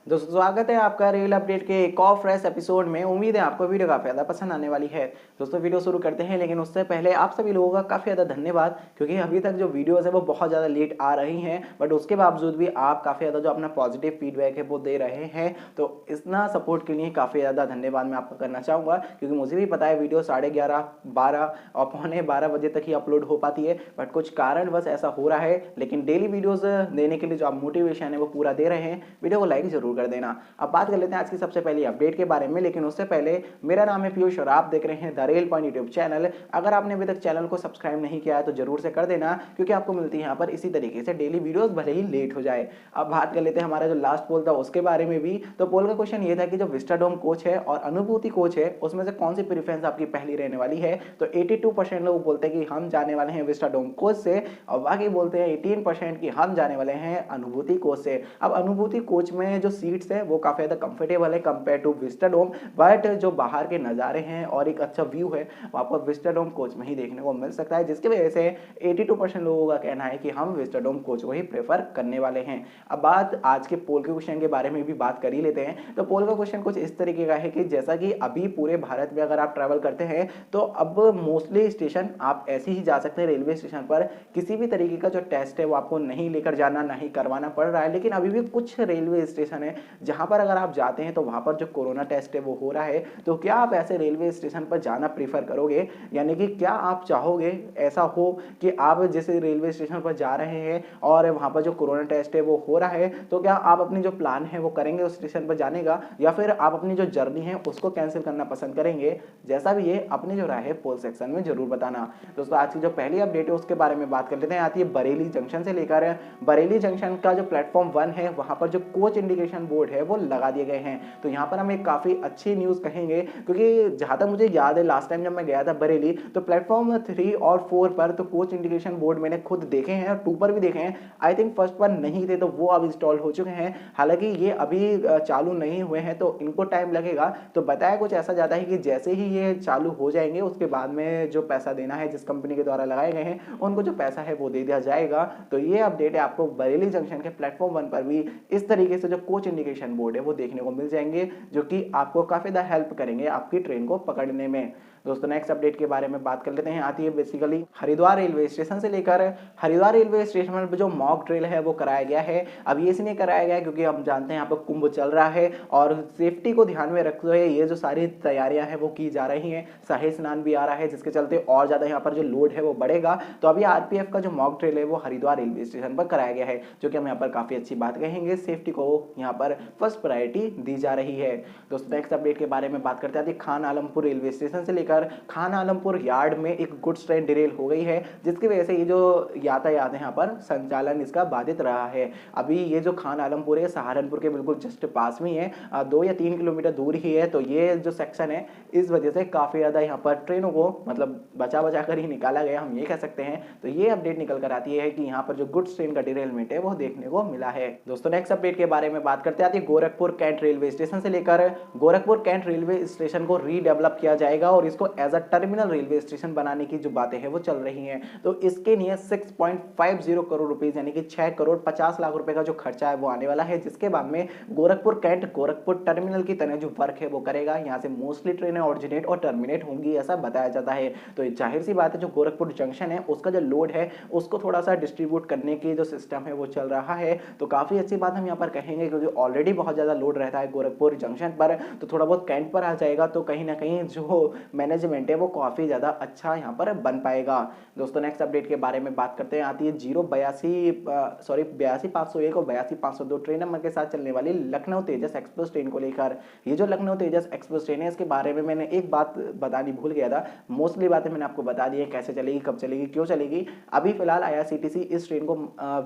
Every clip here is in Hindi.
दोस्तों स्वागत है आपका रेल अपडेट के एक और फ्रेश एपिसोड में। उम्मीद है आपको वीडियो काफ़ी ज़्यादा पसंद आने वाली है। दोस्तों वीडियो शुरू करते हैं, लेकिन उससे पहले आप सभी लोगों का काफ़ी ज़्यादा धन्यवाद, क्योंकि अभी तक जो वीडियोस है वो बहुत ज़्यादा लेट आ रही हैं, बट उसके बावजूद भी आप काफ़ी ज़्यादा जो अपना पॉजिटिव फीडबैक है वो दे रहे हैं। तो इतना सपोर्ट के लिए काफ़ी ज़्यादा धन्यवाद मैं आपका करना चाहूँगा, क्योंकि मुझे भी पता है वीडियो 11:30, 12 और पौने 12 बजे तक ही अपलोड हो पाती है, बट कुछ कारणवश ऐसा हो रहा है। लेकिन डेली वीडियोज़ देने के लिए जो आप मोटिवेशन है वो पूरा दे रहे हैं। वीडियो को लाइक जरूर कर देना। अब बात कर लेते हैं आज की सबसे पहली अपडेट के बारे में, लेकिन उससे पहले मेरा नाम है पीयूष और आप देख रहे हैं the rail point YouTube channel. अगर आपने अभी तक चैनल को सब्सक्राइब नहीं किया है तो जरूर से कर देना, क्योंकि आपको मिलती है यहाँ पर इसी तरीके से डेली वीडियोस, भले ही लेट हो जाए। अब बात कर लेते हैं हमारा जो लास्ट पोल था उसके बारे में भी। तो पोल का क्वेश्चन ये था कि जो विस्टाडोम कोच है और अनुभूति कोच है उसमें से कौन सी प्रेफरेंस आपकी पहली रहने वाली है। तो 82% लोग बोलते हैं कि हम जाने वाले हैं विस्टाडोम कोच से, और बाकी बोलते हैं 18% कि हम जाने वाले हैं अनुभूति कोच से। अब अनुभूति कोच में जो सीट्स है वो काफी ज्यादा कंफर्टेबल है कंपेयर टू विस्टाडोम, बट जो बाहर के नज़ारे हैं और एक अच्छा व्यू है वो आपको विस्टाडोम कोच में ही देखने को मिल सकता है, जिसकी वजह से 82% लोगों का कहना है कि हम विस्टाडोम कोच को ही प्रेफर करने वाले हैं। अब बात आज के पोल के क्वेश्चन के बारे में भी बात कर ही लेते हैं। तो पोल का क्वेश्चन कुछ इस तरीके का है कि जैसा कि अभी पूरे भारत में अगर आप ट्रैवल करते हैं तो अब मोस्टली स्टेशन आप ऐसे ही जा सकते हैं रेलवे स्टेशन पर, किसी भी तरीके का जो टेस्ट है वो आपको नहीं लेकर जाना, नहीं करवाना पड़ रहा है। लेकिन अभी भी कुछ रेलवे स्टेशन है जहां पर अगर आप जाते हैं तो वहां पर जो कोरोना टेस्ट है वो हो रहा है। तो क्या आप ऐसे रेलवे स्टेशन पर जाना प्रीफर करोगे, यानी कि क्या आप चाहोगे ऐसा हो कि आप जैसे रेलवे स्टेशन पर जा रहे हैं और वहां पर जो कोरोना टेस्ट है वो हो रहा है, तो क्या आप अपनी जो प्लान है वो करेंगे उस स्टेशन पर जाने का, या फिर आप अपनी जो जर्नी है उसको कैंसिल करना पसंद करेंगे। जैसा भी है अपनी जो राय है पोल सेक्शन में जरूर बताना। दोस्तों आज की जो पहली अपडेट है उसके बारे में बात कर लेते हैं। आती है बरेली जंक्शन से लेकर। बरेली जंक्शन का जो प्लेटफॉर्म 1 है वहां पर जो कोच इंडिकेशन बोर्ड है वो लगा दिए गए हैं। तो यहाँ पर हम एक काफ़ी अच्छी न्यूज़ कहेंगे, क्योंकि जहाँ तक मुझे याद है लास्ट टाइम जब मैं गया था बरेली तो प्लेटफॉर्म 3 और 4 पर तो कोच इंडिकेशन बोर्ड मैंने खुद देखे हैं और 2 पर भी देखे हैं। आई थिंक फर्स्ट पर नहीं थे तो वो अब इंस्टॉल हो चुके हैं। हालांकि ये अभी चालू नहीं हुए हैं तो इनको टाइम लगेगा। तो बताया कुछ ऐसा जाता है कि जैसे ही ये चालू हो जाएंगे उसके बाद में जो पैसा देना है जिस कंपनी के द्वारा लगाए गए हैं उनको जो पैसा है वो दे दिया जाएगा। तो ये अपडेट है, आपको बरेली जंक्शन के प्लेटफॉर्म 1 पर भी इस तरीके से जो कोच इंडिकेशन बोर्ड है वो देखने को मिल जाएंगे, जो कि आपको काफ़ी ज़्यादा हेल्प करेंगे आपकी ट्रेन को पकड़ने में। दोस्तों नेक्स्ट अपडेट के बारे में बात कर लेते हैं। आती है बेसिकली हरिद्वार रेलवे स्टेशन से लेकर। हरिद्वार रेलवे स्टेशन पर जो मॉक ड्रिल है वो कराया गया है। अब ये इसलिए कराया गया है क्योंकि हम जानते हैं यहाँ पर कुंभ चल रहा है और सेफ्टी को ध्यान में रखते हुए ये जो सारी तैयारियां हैं वो की जा रही हैं। शाही स्नान भी आ रहा है जिसके चलते और ज़्यादा यहाँ पर जो लोड है वो बढ़ेगा। तो अभी आरपीएफ का जो मॉक ड्रिल है वो हरिद्वार रेलवे स्टेशन पर कराया गया है, जो कि हम यहाँ पर काफ़ी अच्छी बात कहेंगे। सेफ्टी को यहाँ पर फर्स्ट प्रायोरिटी दी जा रही है। दोस्तों नेक्स्ट अपडेट के बारे में बात करते हैं। खान आलमपुर रेलवे स्टेशन से लेकर खान आलमपुर यार्ड में एक गुड्स ट्रेन डिरेल हो गई है, जिसकी वजह से ये जो यातायात है यहाँ पर संचालन इसका बाधित रहा है। अभी ये जो खान आलमपुर है सहारनपुर के बिल्कुल जस्ट पास में है, 2 या 3 किलोमीटर दूर ही है। तो ये जो सेक्शन है इस वजह से काफ़ी ज़्यादा यहाँ पर ट्रेनों को मतलब बचा बचा कर ही निकाला गया, हम ये कह सकते हैं। तो ये अपडेट निकल कर आती है कि यहाँ पर जो गुड्स ट्रेन का डिरेलमेंट है वो देखने को मिला है। दोस्तों नेक्स्ट अपडेट के बारे में बात करते हैं। गोरखपुर कैंट रेलवे स्टेशन से लेकर गोरखपुर कैंट रेलवे स्टेशन को रीडेवलप किया जाएगा और इसको as a terminal railway station बनाने की जो बातें हैं वो चल रही हैं। तो इसके लिए 6.50 करोड़ रुपए यानी कि 6 करोड़ 50 लाख रुपए का जो खर्चा है वो आने वाला है, जिसके बाद में गोरखपुर कैंट गोरखपुर टर्मिनल की तरह जो वर्क है वो करेगा। यहाँ से मोस्टली ट्रेनें ऑरिजिनेट और टर्मिनेट होंगी ऐसा बताया जाता है। तो जाहिर सी बात है जो गोरखपुर जंक्शन है उसका जो लोड है उसको थोड़ा सा डिस्ट्रीब्यूट करने की जो सिस्टम है वो चल रहा है। तो काफ़ी अच्छी बात हम यहाँ पर कहेंगे, क्योंकि ऑलरेडी बहुत ज़्यादा लोड रहता है गोरखपुर जंक्शन पर, तो थोड़ा बहुत कैंट पर आ जाएगा तो कहीं ना कहीं जो मैनेजमेंट है वो काफ़ी ज़्यादा अच्छा यहाँ पर बन पाएगा। दोस्तों नेक्स्ट अपडेट के बारे में बात करते हैं। आती है 82 501 और 82 502 ट्रेन नंबर के साथ चलने वाली लखनऊ तेजस एक्सप्रेस ट्रेन को लेकर। ये जो लखनऊ तेजस एक्सप्रेस ट्रेन है इसके बारे में मैंने एक बात बतानी भूल गया था। मोस्टली बातें मैंने आपको बता दी है, कैसे चलेगी, कब चलेगी, क्यों चलेगी। अभी फिलहाल आईआरसीटीसी इस ट्रेन को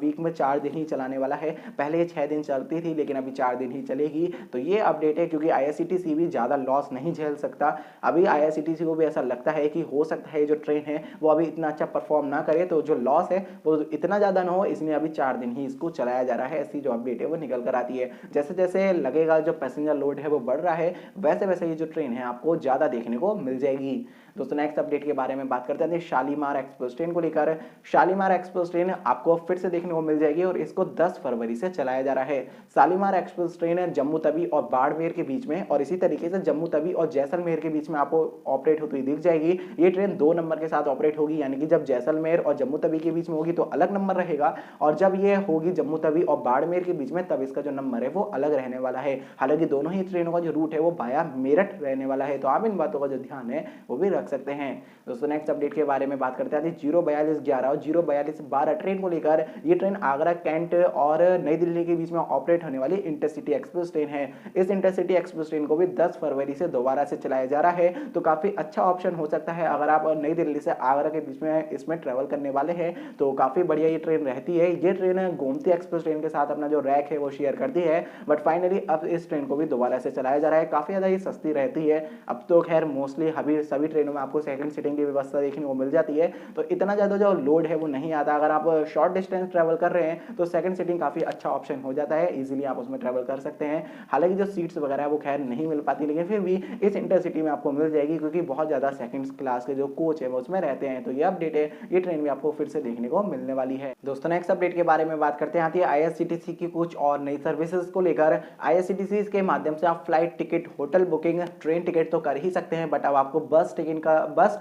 वीक में 4 दिन ही चलाने वाला है। पहले ये 6 दिन चलती थी लेकिन अभी 4 दिन ही चलेगी। तो ये अपडेट है, क्योंकि आईआरसीटीसी भी ज़्यादा लॉस नहीं झेल सकता। अभी आईआरसीटीसी किसी को भी ऐसा लगता है कि हो सकता है जो ट्रेन है वो अभी इतना अच्छा परफॉर्म ना करे, तो जो लॉस है वो इतना ज़्यादा ना हो, इसलिए अभी 4 दिन ही इसको चलाया जा रहा है। ऐसी जो अपडेट है वो निकल कर आती है। जैसे जैसे लगेगा जो पैसेंजर लोड है वो बढ़ रहा है, वैसे वैसे ये जो ट्रेन है आपको ज़्यादा देखने को मिल जाएगी। दोस्तों नेक्स्ट अपडेट के बारे में बात करते हैं शालीमार एक्सप्रेस ट्रेन को लेकर। शालीमार एक्सप्रेस ट्रेन आपको फिर से देखने को मिल जाएगी और इसको 10 फरवरी से चलाया जा रहा है। शालीमार एक्सप्रेस ट्रेन जम्मू तवी और बाड़मेर के बीच में और इसी तरीके से जम्मू तवी और जैसलमेर के बीच में आपको ऑपरेट होती दिख जाएगी। ये ट्रेन 2 नंबर के साथ ऑपरेट होगी, यानी कि जब जैसलमेर और जम्मू तवी के बीच में होगी तो अलग नंबर रहेगा, और जब ये होगी जम्मू तवी और बाड़मेर के बीच में तब इसका जो नंबर है वो अलग रहने वाला है। हालांकि दोनों ही ट्रेनों का जो रूट है वो बाया मेरठ रहने वाला है, तो आप इन बातों का जो ध्यान है वो भी रख सकते हैं। दोस्तों नेक्स्ट अपडेट के बारे में बात करते हैं 04211 और 04212 ट्रेन को लेकर। ये ट्रेन आगरा, कैंट और नई दिल्ली के बीच में ऑपरेट होने वाली इंटरसिटी एक्सप्रेस ट्रेन है। इस इंटरसिटी एक्सप्रेस ट्रेन को भी 10 फरवरी से दोबारा से चलाया जा रहा है, तो काफी अच्छा ऑप्शन हो सकता है अगर आप नई दिल्ली से आगरा के बीच में इसमें ट्रेवल करने वाले हैं, तो काफी बढ़िया ये ट्रेन रहती है। ये ट्रेन गोमती एक्सप्रेस ट्रेन के साथ अपना जो रैक है वो शेयर करती है, बट फाइनली अब इस ट्रेन को भी दोबारा से चलाया जा रहा है। काफी ज्यादा ये सस्ती रहती है। अब तो खैर मोस्टली अभी सभी ट्रेनों में आपको सेकंड सीटिंग की व्यवस्था देखने को मिल जाती है, तो इतना ज्यादा जो लोड है वो नहीं आता। अगर आप शॉर्ट डिस्टेंस ट्रेवल कर रहे हैं तो सेकंड सीटिंग काफी अच्छा ऑप्शन हो जाता है, इजीली आप उसमें ट्रेवल कर सकते हैं। हालांकि जो सीट्स वगैरह है वो खैर नहीं मिल पाती, लेकिन फिर भी इस इंटरसिटी में आपको मिल जाएगी, क्योंकि बहुत ज्यादा सेकंड क्लास के जो कोच है वो उसमें रहते हैं। तो ये अपडेट है, ये ट्रेन भी आपको फिर से देखने को मिलने वाली है। दोस्तों नेक्स्ट अपडेट के बारे में बात करते हैं IRCTC की कुछ और नई सर्विसेज को लेकर। IRCTC के माध्यम से आप flight ticket, hotel booking, train ticket तो कर ही सकते हैं, बट अब आपको बस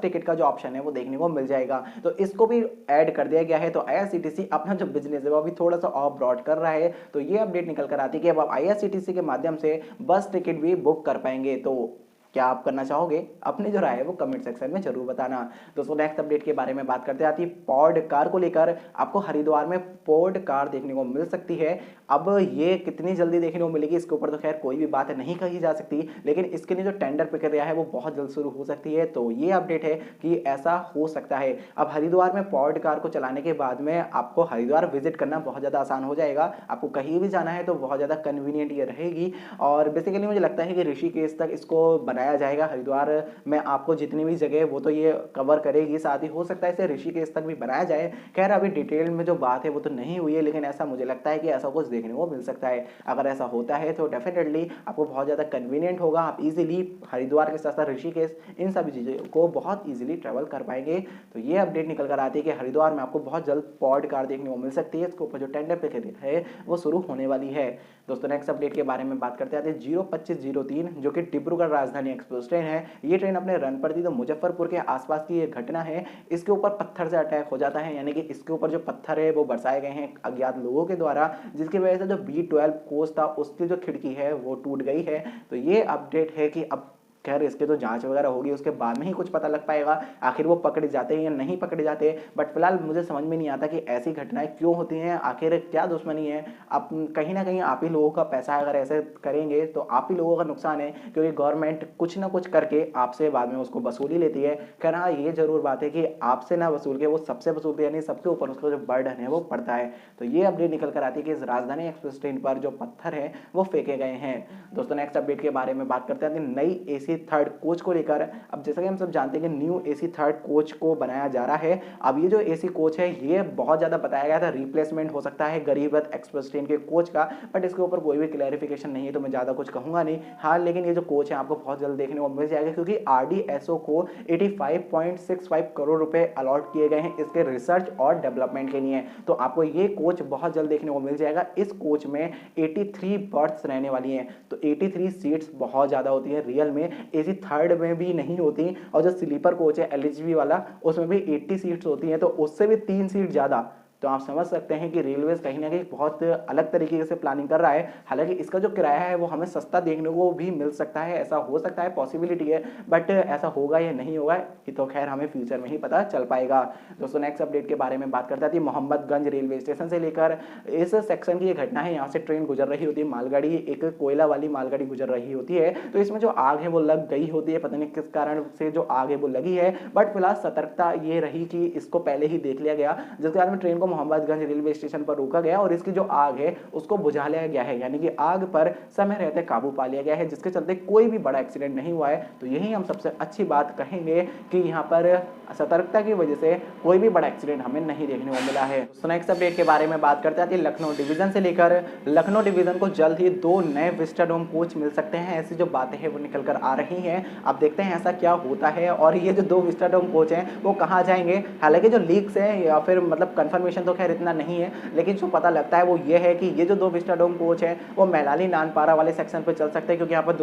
टिकट का जो ऑप्शन है वो देखने को मिल जाएगा, तो इसको भी ऐड कर दिया गया है। तो IRCTC अपना जो बिजनेस है वो अभी थोड़ा सा और ब्रॉड कर रहा है, तो ये अपडेट निकल कर आती है कि अब आप IRCTC के माध्यम से बस टिकट भी बुक कर पाएंगे। तो क्या आप करना चाहोगे? अपनी जो राय है वो कमेंट सेक्शन में जरूर बताना। दोस्तों नेक्स्ट अपडेट के बारे में बात करते हैं पॉड कार को लेकर। आपको हरिद्वार में पॉड कार देखने को मिल सकती है। अब ये कितनी जल्दी देखने को मिलेगी इसके ऊपर तो खैर कोई भी बात नहीं कही जा सकती, लेकिन इसके लिए जो टेंडर प्रक्रिया है वो बहुत जल्द शुरू हो सकती है। तो ये अपडेट है कि ऐसा हो सकता है। अब हरिद्वार में पॉड कार को चलाने के बाद में आपको हरिद्वार विजिट करना बहुत ज़्यादा आसान हो जाएगा। आपको कहीं भी जाना है तो बहुत ज़्यादा कन्वीनियंट ये रहेगी, और बेसिकली मुझे लगता है कि ऋषिकेश तक इसको बनाया जाएगा। हरिद्वार में आपको जितनी भी जगह वो तो ये कवर करेगी, साथ ही हो सकता है इसे ऋषिकेश तक भी बनाया जाए। खैर अभी डिटेल में जो बात है वो तो नहीं हुई है, लेकिन ऐसा मुझे लगता है कि ऐसा कुछ देखने को मिल सकता है। अगर ऐसा होता है तो डेफिनेटली आपको बहुत ज़्यादा कन्वीनियंट होगा। आप इजीली हरिद्वार के साथ साथ ऋषिकेश इन सभी चीज़ों को बहुत ईजिली ट्रैवल कर पाएंगे। तो ये अपडेट निकल कर आती है कि हरिद्वार में आपको बहुत जल्द पॉड कार देखने को मिल सकती है। इसके ऊपर जो टेंडर प्रक्रिया है वो शुरू होने वाली है। दोस्तों नेक्स्ट अपडेट के बारे में बात करते हैं 02503 जो कि डिब्रूगढ़ राजधानी एक्सप्रेस ट्रेन है। ये ट्रेन अपने रन पर थी तो मुजफ्फरपुर के आसपास की ये घटना है। इसके ऊपर पत्थर से अटैक हो जाता है, यानी कि इसके ऊपर जो पत्थर है वो बरसाए गए हैं अज्ञात लोगों के द्वारा, जिसकी वजह से जो B12 कोच था उसकी जो खिड़की है वो टूट गई है। तो ये अपडेट है कि अब खैर इसके तो जांच वगैरह होगी, उसके बाद में ही कुछ पता लग पाएगा आखिर वो पकड़े जाते हैं या नहीं पकड़े जाते। बट फिलहाल मुझे समझ में नहीं आता कि ऐसी घटनाएं क्यों होती हैं, आखिर क्या दुश्मनी है। आप कहीं ना कहीं आप ही लोगों का पैसा अगर ऐसे करेंगे तो आप ही लोगों का नुकसान है, क्योंकि गवर्नमेंट कुछ ना कुछ करके आपसे बाद में उसको वसूली लेती है। खैर हाँ ये जरूर बात है कि आपसे ना वसूल के वो सबसे वसूलते, यानी सबके ऊपर उसका जो बर्डन है वो पड़ता है। तो ये अपडेट निकल कर आती है कि इस राजधानी एक्सप्रेस ट्रेन पर जो पत्थर है वो फेंके गए हैं। दोस्तों नेक्स्ट अपडेट के बारे में बात करते हैं नई AC थर्ड कोच को लेकर। अब जैसा कि हम सब जानते हैं कि न्यू AC थर्ड कोच को बनाया जा रहा है। अब ये जो AC कोच है ये बहुत ज्यादा बताया गया था रिप्लेसमेंट हो सकता है गरीब रथ एक्सप्रेस ट्रेन के कोच का, बट इसके ऊपर कोई भी क्लैरिफिकेशन नहीं है, तो मैं ज्यादा कुछ कहूंगा नहीं। हाँ लेकिन ये जो कोच है आपको बहुत जल्द देखने को मिल जाएगा, क्योंकि RDSO को 85.65 करोड़ रुपए अलॉट किए गए हैं इसके रिसर्च और डेवलपमेंट के लिए। तो आपको ये कोच बहुत जल्द देखने को मिल जाएगा। इस कोच में 83 बर्थ्स रहने वाली हैं, तो 83 सीट्स बहुत ज्यादा होती है रियल में, AC थर्ड में भी नहीं होती। और जो स्लीपर कोच है LHB वाला उसमें भी 80 सीट्स होती हैं, तो उससे भी 3 सीट ज्यादा। तो आप समझ सकते हैं कि रेलवे कहीं ना कहीं बहुत अलग तरीके से प्लानिंग कर रहा है। हालांकि इसका जो किराया है वो हमें सस्ता देखने को भी मिल सकता है, ऐसा हो सकता है, पॉसिबिलिटी है, बट ऐसा होगा या नहीं होगा ये तो खैर हमें फ्यूचर में ही पता चल पाएगा। दोस्तों नेक्स्ट अपडेट के बारे में बात करते हैं मोहम्मदगंज रेलवे स्टेशन से लेकर। इस सेक्शन की ये घटना है, यहाँ से ट्रेन गुजर रही होती है, मालगाड़ी, एक कोयला वाली मालगाड़ी गुजर रही होती है। तो इसमें जो आग है वो लग गई होती है, पता नहीं किस कारण से जो आग है वो लगी है, बट फिलहाल सतर्कता ये रही कि इसको पहले ही देख लिया गया, जिसके बाद में ट्रेन को मोहम्मदगंज रेलवे स्टेशन पर रोका गया और इसकी जो आग है उसको बुझा लिया गया है, यानी कि आग पर समय रहते काबू पा लिया गया है, जिसके चलते कोई भी बड़ा एक्सीडेंट नहीं हुआ है। तो यही हम सबसे अच्छी बात कहेंगे कि यहाँ पर सतर्कता की वजह से कोई भी बड़ा एक्सीडेंट हमें नहीं देखने को मिला है। तो नेक्स्ट अपडेट के बारे में बात करते हैं, लखनऊ डिवीजन से लेकर लखनऊ डिवीजन को जल्द ही 2 नए विस्टाडोम कोच मिल सकते हैं, ऐसी जो बातें हैं वो निकल कर आ रही हैं। अब देखते हैं ऐसा क्या होता है और ये जो 2 विस्टाडोम कोच हैं वो कहाँ जाएंगे। हालांकि जो लीक्स हैं या फिर मतलब कंफर्मेशन तो खैर इतना नहीं है, लेकिन जो पता लगता है वो ये है कि ये जो 2 विस्टाडोम कोच हैं वो मैलाली नानपारा वाले सेक्शन पर चल सकते हैं, क्योंकि यहाँ पर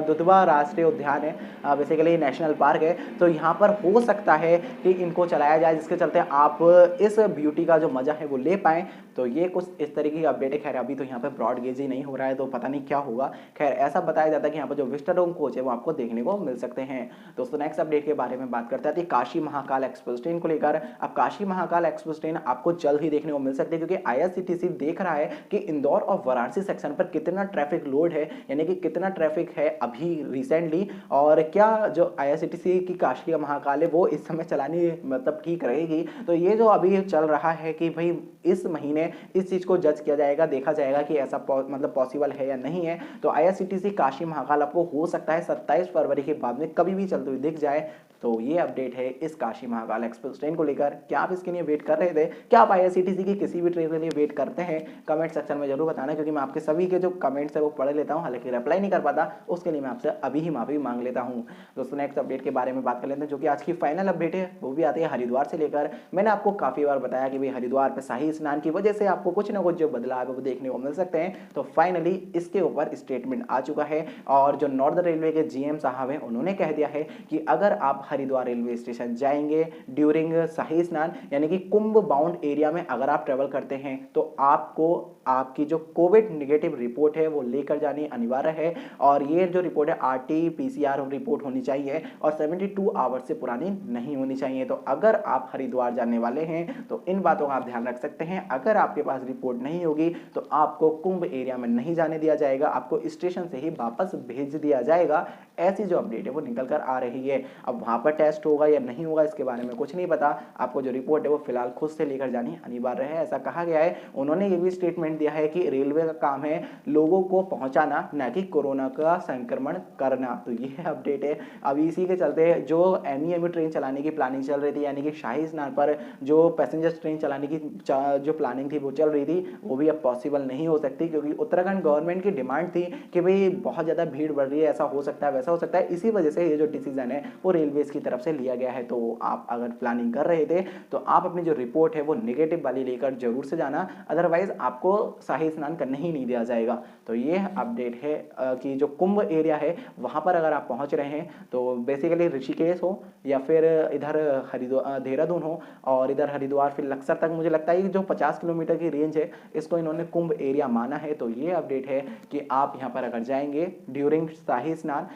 दुधवा राष्ट्रीय उद्यान है, बेसिकली नेशनल पार्क है। तो यहाँ पर हो सकता है कि इनको चलाया जाए, जिसके चलते आप इस ब्यूटी का जो मजा है वो ले पाएं। तो ये कुछ इस तरीके की अपडेट है। खैर अभी तो यहाँ पे ब्रॉड गेज ही नहीं हो रहा है, तो पता नहीं क्या होगा। खैर ऐसा बताया जाता है कि यहाँ पर जो विस्टाडोम कोच है वो आपको देखने को मिल सकते हैं। दोस्तों नेक्स्ट अपडेट के बारे में बात करते हैं काशी महाकाल एक्सप्रेस ट्रेन को लेकर। अब काशी महाकाल एक्सप्रेस ट्रेन आपको जल्द ही देखने को मिल सकती है, क्योंकि आईआरसीटीसी देख रहा है कि इंदौर और वाराणसी सेक्शन पर कितना ट्रैफिक लोड है, यानी कि कितना ट्रैफिक है अभी रिसेंटली, और क्या जो आईआरसीटीसी की काशी महाकाल है वो इस समय चलानी मतलब ठीक रहेगी। तो ये जो अभी चल रहा है कि भाई इस महीने इस चीज को जज किया जाएगा, देखा जाएगा कि ऐसा मतलब पॉसिबल है या नहीं है। तो आईआरसीटीसी काशी महाकाल आपको हो सकता है 27 फरवरी के बाद में कभी भी चलते हुए दिख जाए। तो ये अपडेट है इस काशी महाकाल एक्सप्रेस ट्रेन को लेकर। क्या आप इसके लिए वेट कर रहे थे? क्या आप आईआरसीटीसी की किसी भी ट्रेन के लिए वेट करते हैं? कमेंट सेक्शन में जरूर बताना, क्योंकि मैं आपके सभी के जो कमेंट्स है वो पढ़ लेता हूँ, हालांकि रिप्लाई नहीं कर पाता, उसके लिए मैं आपसे अभी ही माफी मांग लेता हूँ। दोस्तों नेक्स्ट अपडेट के बारे में बात कर लेते हैं, जो कि आज की फाइनल अपडेट है, वो भी आती है हरिद्वार से लेकर। मैंने आपको काफी बार बताया कि भाई हरिद्वार पर शाही स्नान की वजह से आपको कुछ ना कुछ जो बदलाव है वो देखने को मिल सकते हैं। तो फाइनली इसके ऊपर स्टेटमेंट आ चुका है, और जो नॉर्दर्न रेलवे के जीएम साहब हैं उन्होंने कह दिया है कि अगर आप हरिद्वार रेलवे स्टेशन जाएंगे ड्यूरिंग शाही स्नान, यानी कि कुंभ बाउंड एरिया में अगर आप ट्रेवल करते हैं, तो आपको आपकी जो कोविड नेगेटिव रिपोर्ट है वो लेकर जानी अनिवार्य है। और ये जो रिपोर्ट है आरटी-पीसीआर रिपोर्ट होनी चाहिए और 72 आवर्स से पुरानी नहीं होनी चाहिए। तो अगर आप हरिद्वार जाने वाले हैं तो इन बातों का आप ध्यान रख सकते हैं। अगर आपके पास रिपोर्ट नहीं होगी तो आपको कुंभ एरिया में नहीं जाने दिया जाएगा, आपको स्टेशन से ही वापस भेज दिया जाएगा। ऐसी जो अपडेट है वो निकल कर आ रही है। अब वहां पर टेस्ट होगा या नहीं होगा इसके बारे में कुछ नहीं पता, आपको जो रिपोर्ट है वो फिलहाल खुद से लेकर जानी अनिवार्य है, ऐसा कहा गया है। उन्होंने ये भी स्टेटमेंट दिया है कि रेलवे का काम है लोगों को पहुंचाना, न कि कोरोना का संक्रमण करना। तो ये अपडेट है। अभी इसी के चलते जो एमईएमयू ट्रेन चलाने की प्लानिंग चल रही थी, यानी कि शाही स्नान पर जो पैसेंजर ट्रेन चलाने की जो प्लानिंग थी वो चल रही थी, वो भी अब पॉसिबल नहीं हो सकती, क्योंकि उत्तराखंड गवर्नमेंट की डिमांड थी कि भाई बहुत ज़्यादा भीड़ बढ़ रही है, ऐसा हो सकता है वैसा हो सकता है। इसी वजह से ये जो डिसीजन है वो रेलवेज की तरफ से लिया गया है। तो आप अगर प्लानिंग कर रहे थे तो आप अपनी जो रिपोर्ट है वो नेगेटिव वाली लेकर जरूर से जाना, अदरवाइज आपको शाही स्नान करने ही नहीं दिया जाएगा। तो ये अपडेट है कि जो कुंभ एरिया है वहां पर अगर आप पहुंच रहे हैं तो बेसिकली ऋषिकेश हो या फिर इधर हरिद्वार देहरादून हो और इधर हरिद्वार फिर लक्सर तक, मुझे लगता है कि जो 50 किलोमीटर की रेंज है इसको इन्होंने कुंभ एरिया माना है। तो ये अपडेट है कि आप यहाँ पर अगर जाएंगे ड्यूरिंग शाही स्नान,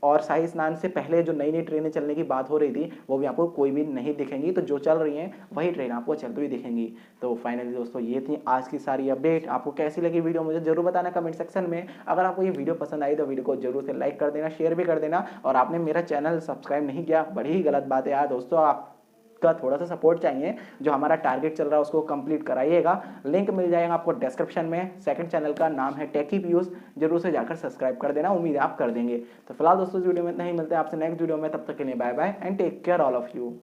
और शाही स्नान से पहले जो नई नई ट्रेनें चलने की बात हो रही थी वो भी आपको कोई भी नहीं दिखेंगी, तो जो चल रही हैं वही ट्रेन आपको चलती हुई दिखेंगी। तो फाइनली दोस्तों ये थी आज की सारी अपडेट। आपको कैसी लगी वीडियो मुझे जरूर बताना कमेंट सेक्शन में। अगर आपको ये वीडियो पसंद आई तो वीडियो को जरूर से लाइक कर देना, शेयर भी कर देना, और आपने मेरा चैनल सब्सक्राइब नहीं किया, बड़ी ही गलत बात है यार दोस्तों। आप का थोड़ा सा सपोर्ट चाहिए, जो हमारा टारगेट चल रहा है उसको कंप्लीट कराइएगा। लिंक मिल जाएगा आपको डिस्क्रिप्शन में। सेकंड चैनल का नाम है टेकी पीयूष, जरूर से जाकर सब्सक्राइब कर देना, उम्मीद है आप कर देंगे। तो फिलहाल दोस्तों इस वीडियो में इतना ही, मिलते हैं आपसे नेक्स्ट वीडियो में, तब तक के लिए bye bye and take care all of you.